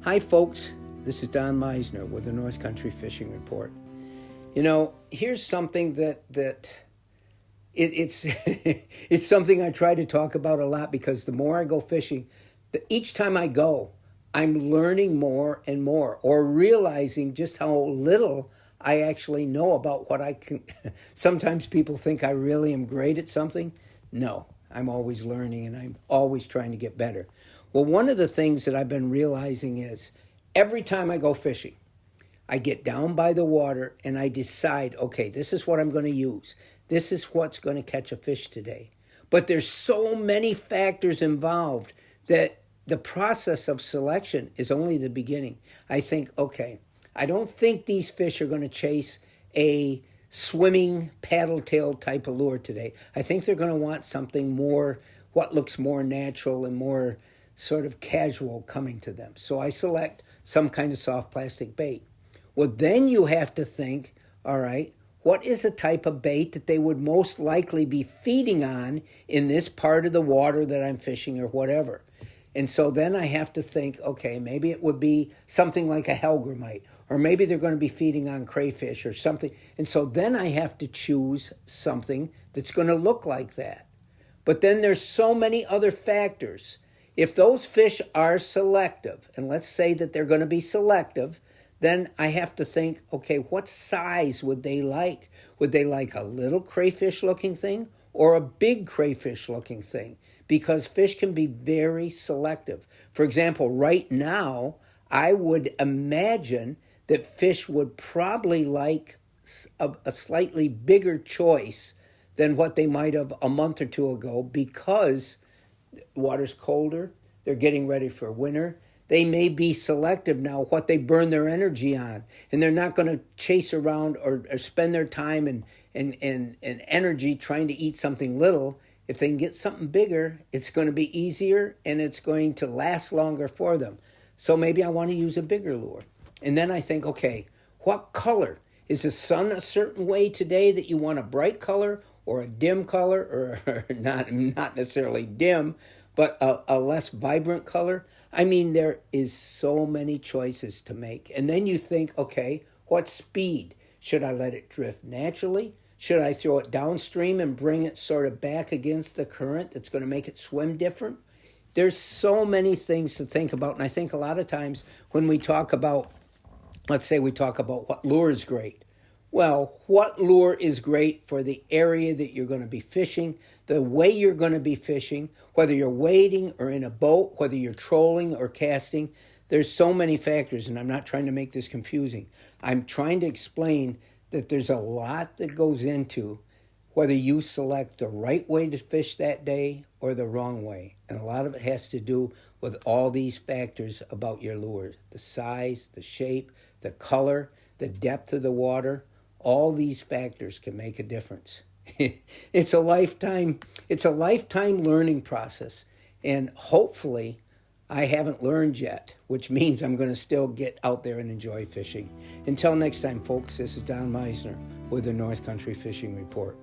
Hi folks, this is Don Meissner with the North Country Fishing Report. Here's something it's it's something I try to talk about a lot, because the more I go fishing, each time I go, I'm learning more and more, or realizing just how little I actually know about what I can. Sometimes people think I really am great at something. No, I'm always learning and I'm always trying to get better. Well, one of the things that I've been realizing is every time I go fishing, I get down by the water and I decide, okay, this is what I'm going to use. This is what's going to catch a fish today. But there's so many factors involved that the process of selection is only the beginning. I think, okay, I don't think these fish are going to chase a swimming paddle tail type of lure today. I think they're going to want something more, what looks more natural and more sort of casual coming to them. So I select some kind of soft plastic bait. Well, then you have to think, all right, what is the type of bait that they would most likely be feeding on in this part of the water that I'm fishing or whatever? And so then I have to think, okay, maybe it would be something like a hellgrammite, or maybe they're going to be feeding on crayfish or something. And so then I have to choose something that's going to look like that. But then there's so many other factors. If those fish are selective, and let's say that they're going to be selective, then I have to think, okay, what size would they like? Would they like a little crayfish-looking thing or a big crayfish-looking thing? Because fish can be very selective. For example, right now, I would imagine that fish would probably like a slightly bigger choice than what they might have a month or two ago, because water's colder, they're getting ready for winter. They may be selective now what they burn their energy on, and they're not going to chase around or spend their time and energy trying to eat something little. If they can get something bigger, it's going to be easier and it's going to last longer for them. So maybe I want to use a bigger lure. And then I think, okay, what color? Is the sun a certain way today that you want a bright color or a dim color, or not necessarily dim, but a less vibrant color? I mean, there is so many choices to make. And then you think, okay, what speed? Should I let it drift naturally? Should I throw it downstream and bring it sort of back against the current that's going to make it swim different? There's so many things to think about. And I think a lot of times when we talk about, let's say we talk about what lure is great. Well, what lure is great for the area that you're going to be fishing, the way you're going to be fishing, whether you're wading or in a boat, whether you're trolling or casting. There's so many factors, and I'm not trying to make this confusing. I'm trying to explain that there's a lot that goes into whether you select the right way to fish that day or the wrong way. And a lot of it has to do with all these factors about your lure: the size, the shape, the color, the depth of the water. All these factors can make a difference. It's a lifetime learning process. And hopefully I haven't learned yet, which means I'm going to still get out there and enjoy fishing. Until next time, folks, this is Don Meissner with the North Country Fishing Report.